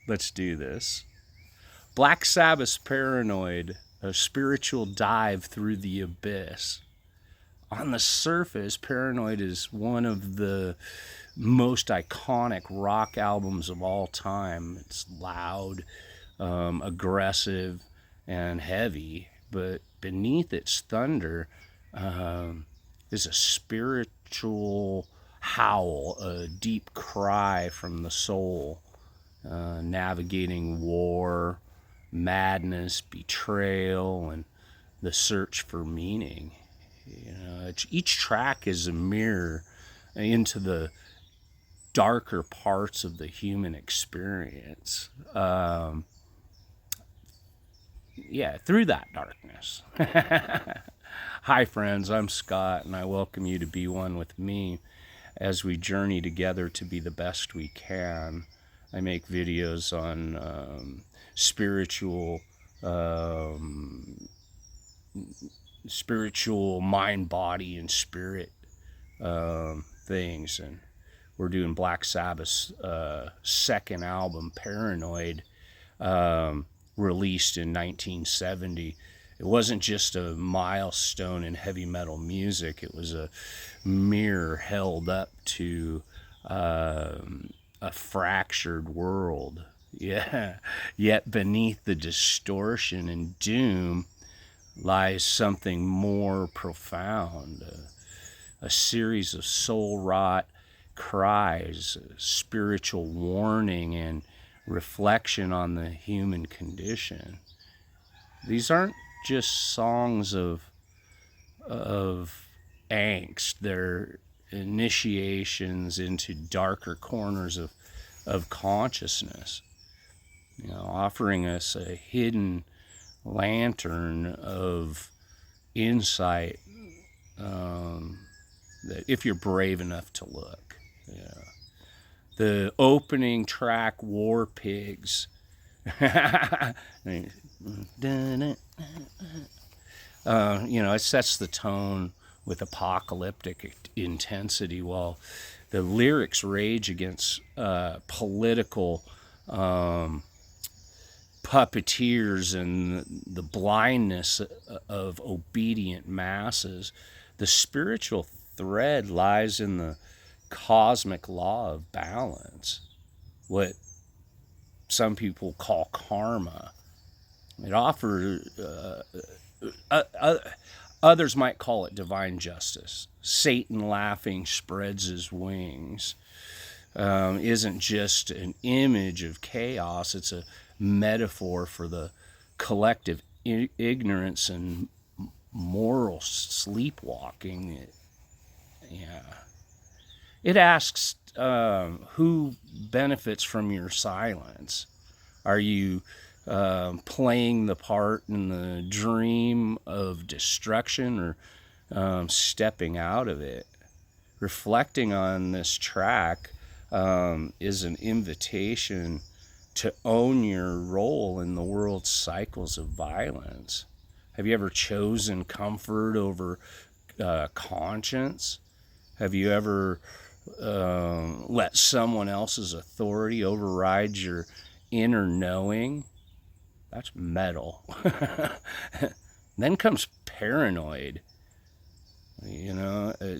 Let's do this. Black Sabbath's Paranoid, a spiritual dive through the abyss. On the surface, Paranoid is one of the most iconic rock albums of all time. It's loud, aggressive, and heavy, but beneath its thunder is a spiritual howl, a deep cry from the soul, navigating war, madness, betrayal, and the search for meaning. Each track is a mirror into the darker parts of the human experience. Through that darkness. Hi friends, I'm Scott, and I welcome you to be one with me as we journey together to be the best we can. I make videos on spiritual mind, body, and spirit things, and we're doing Black Sabbath's second album, Paranoid, released in 1970. It wasn't just a milestone in heavy metal music, it was a mirror held up to a fractured world. Yet beneath the distortion and doom lies something more profound, a series of soul-wrought cries, spiritual warning, and reflection on the human condition. These aren't just songs of angst, they're initiations into darker corners of consciousness, offering us a hidden lantern of insight that if you're brave enough to look. The opening track, War Pigs, it sets the tone with apocalyptic intensity, while the lyrics rage against political puppeteers and the blindness of obedient masses. The spiritual thread lies in the cosmic law of balance, what some people call karma. It offers, others might call it divine justice. Satan laughing spreads his wings. Isn't just an image of chaos, it's a metaphor for the collective ignorance and moral sleepwalking. It asks who benefits from your silence. Are you playing the part in the dream of destruction, or stepping out of it? Reflecting on this track is an invitation to own your role in the world's cycles of violence. Have you ever chosen comfort over conscience? Have you ever let someone else's authority override your inner knowing? That's metal. Then comes Paranoid.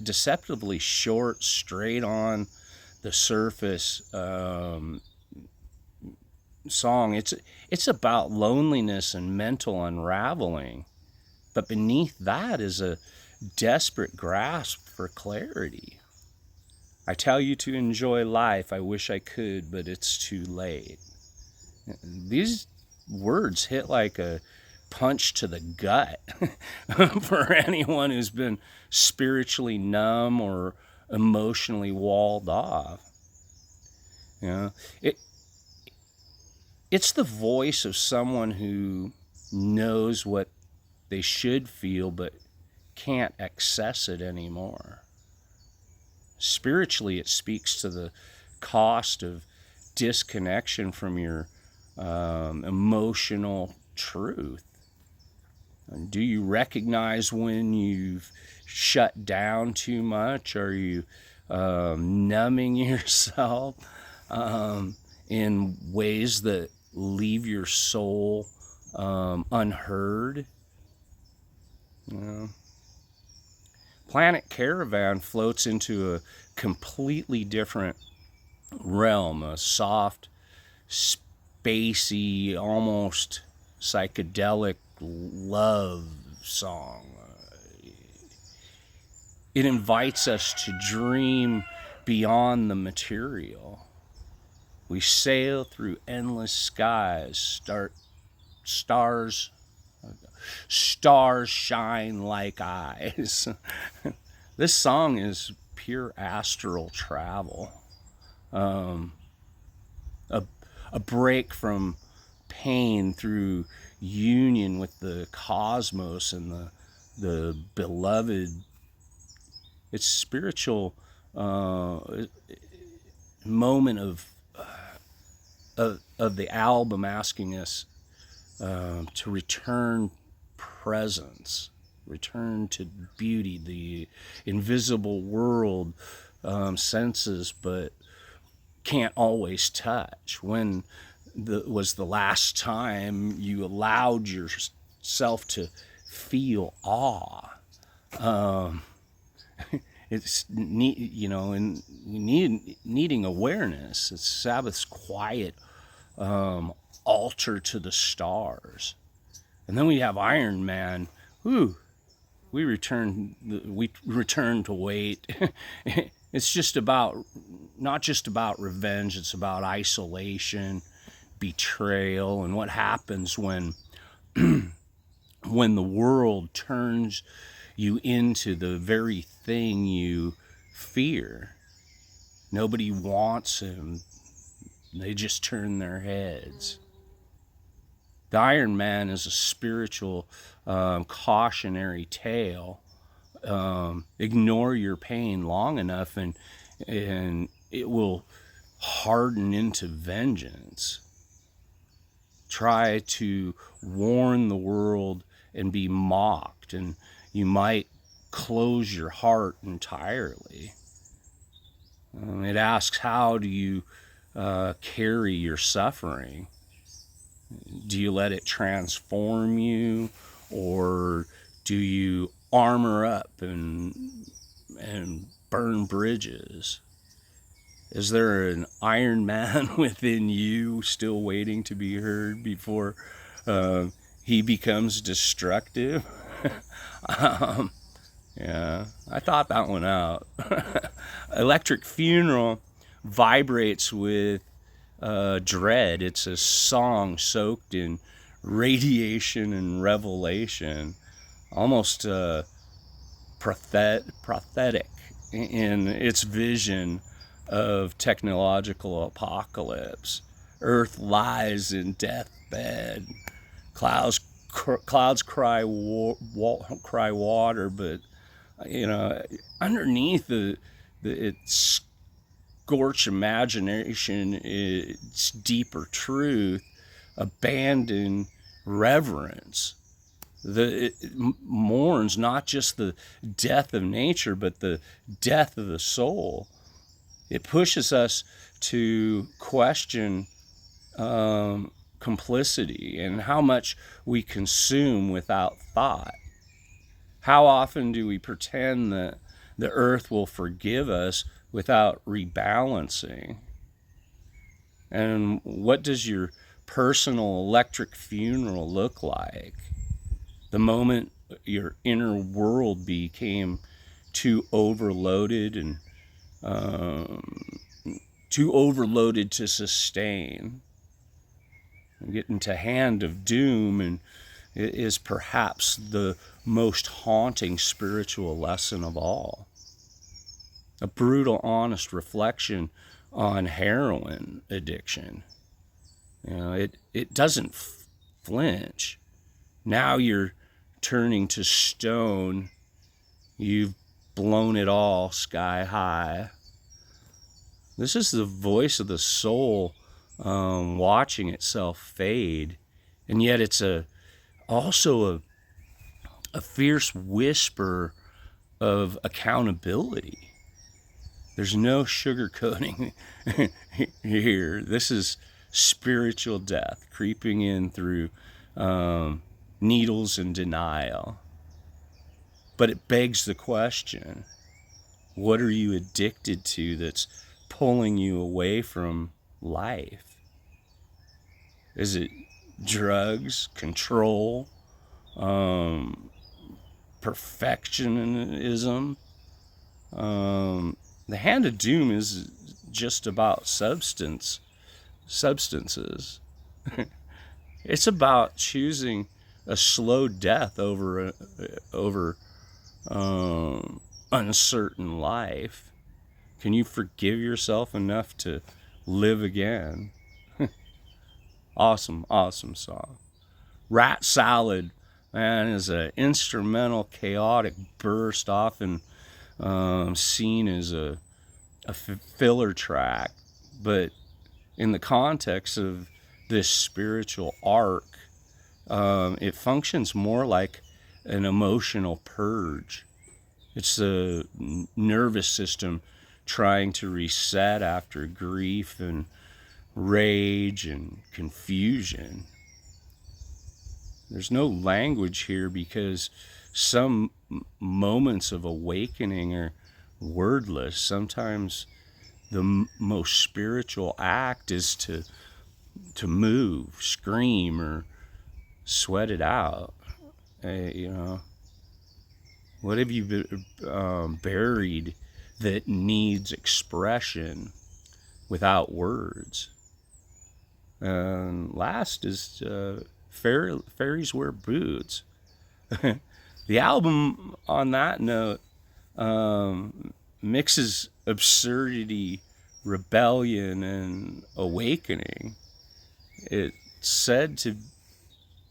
Deceptively short, straight on the surface song. It's about loneliness and mental unraveling, but beneath that is a desperate grasp for clarity. I tell you to enjoy life, I wish I could, but it's too late. These words hit like a punch to the gut for anyone who's been spiritually numb or emotionally walled off. It's the voice of someone who knows what they should feel but can't access it anymore. Spiritually, it speaks to the cost of disconnection from your emotional truth. And do you recognize when you've shut down too much? Are you numbing yourself? in ways that leave your soul unheard. You know? Planet Caravan floats into a completely different realm, a soft, spacey, almost psychedelic love song. It invites us to dream beyond the material. We sail through endless skies, stars shine like eyes. This song is pure astral travel. A break from pain through union with the cosmos and the beloved. It's spiritual moment of the album asking us to return presence, return to beauty, the invisible world senses, but can't always touch. When was the last time you allowed yourself to feel awe? It's neat, you know, and needing awareness. It's Sabbath's quiet altar to the stars. And then we have Iron Man. Whew, we return to wait. It's not just about revenge. It's about isolation, betrayal, and what happens when when the world turns you into the very thing you fear. Nobody wants him. They just turn their heads. The Iron Man is a spiritual cautionary tale. Ignore your pain long enough and it will harden into vengeance. Try to warn the world and be mocked, and you might close your heart entirely. It asks, how do you carry your suffering? Do you let it transform you, or do you armor up and burn bridges? Is there an Iron Man within you still waiting to be heard before he becomes destructive? Yeah, I thought that one out. Electric Funeral vibrates with dread. It's a song soaked in radiation and revelation, almost prophetic in its vision of technological apocalypse. Earth lies in deathbed. Clouds cry water, but you know, underneath its scorched imagination, its deeper truth, abandon reverence. It mourns not just the death of nature, but the death of the soul. It pushes us to question complicity and how much we consume without thought. How often do we pretend that the earth will forgive us without rebalancing? And what does your personal electric funeral look like? The moment your inner world became too overloaded and too overloaded to sustain. Get into hand of doom, and it is perhaps the most haunting spiritual lesson of all. A brutal, honest reflection on heroin addiction. You know, it doesn't flinch. Now you're turning to stone. You've blown it all sky high. This is the voice of the soul watching itself fade, and yet it's also a fierce whisper of accountability. There's no sugarcoating here. This is spiritual death creeping in through needles and denial. But it begs the question, what are you addicted to that's pulling you away from life? Is it drugs, control, perfectionism? The hand of doom is just about substances. It's about choosing a slow death over uncertain life. Can you forgive yourself enough to live again? Awesome song. Rat Salad, man, is an instrumental, chaotic burst, often seen as a filler track, but in the context of this spiritual arc, it functions more like an emotional purge. It's the nervous system trying to reset after grief and rage and confusion. There's no language here because some moments of awakening are wordless. Sometimes the most spiritual act is to move, scream, or sweat it out. What have you buried that needs expression without words? And last is Fairies Wear Boots. The album, on that note, mixes absurdity, rebellion, and awakening. It's said to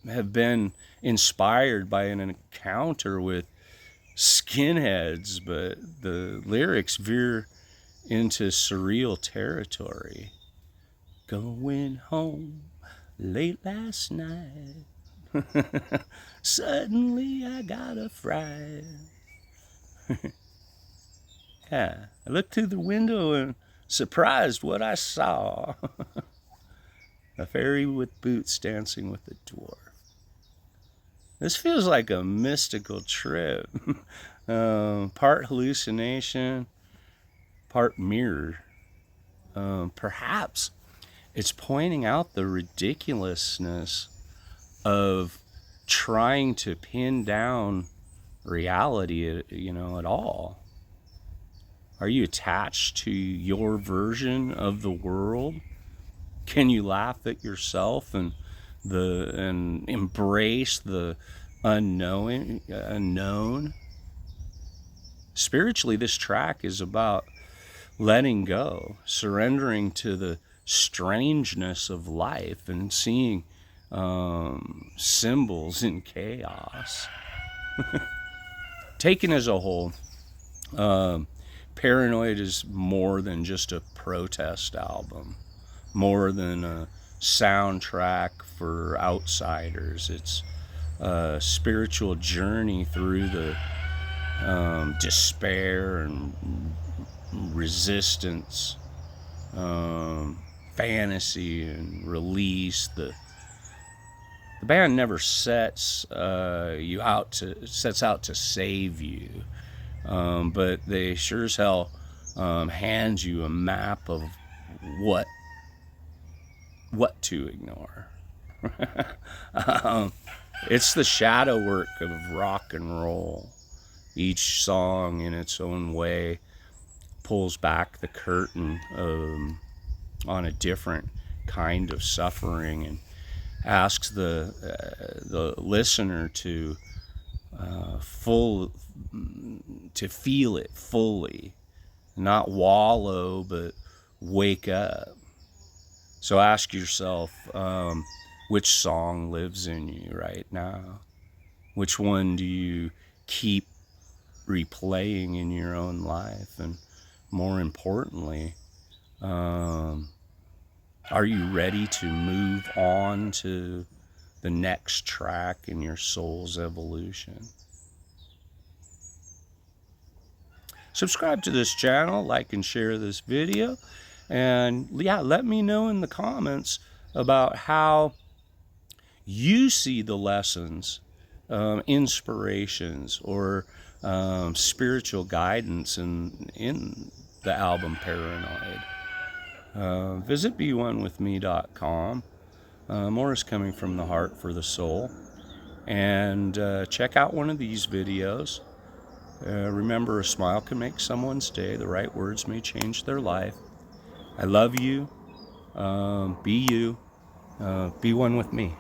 have been inspired by an encounter with skinheads, but the lyrics veer into surreal territory. Going home late last night, suddenly I got a fright. Yeah, I looked through the window and surprised what I saw. A fairy with boots dancing with a dwarf. This feels like a mystical trip. Part hallucination, part mirror. Perhaps it's pointing out the ridiculousness of trying to pin down reality, at all. Are you attached to your version of the world? Can you laugh at yourself and embrace the unknown? Spiritually, this track is about letting go, surrendering to the strangeness of life, and seeing symbols in chaos. Taken as a whole, Paranoid is more than just a protest album, more than a soundtrack for outsiders. It's a spiritual journey through the despair and resistance, fantasy and release. The band never sets out to save you, but they sure as hell hand you a map of what to ignore. It's the shadow work of rock and roll. Each song in its own way pulls back the curtain on a different kind of suffering and asks the listener to feel it fully, not wallow, but wake up. So ask yourself, which song lives in you right now? Which one do you keep replaying in your own life? And more importantly, are you ready to move on to the next track in your soul's evolution? subscribe to this channel, like and share this video. And yeah, let me know in the comments about how you see the lessons, inspirations, or spiritual guidance in the album Paranoid. Visit beonewithme.com. More is coming from the heart for the soul. And check out one of these videos. Remember, a smile can make someone's day. The right words may change their life. I love you. Be you. Be one with me.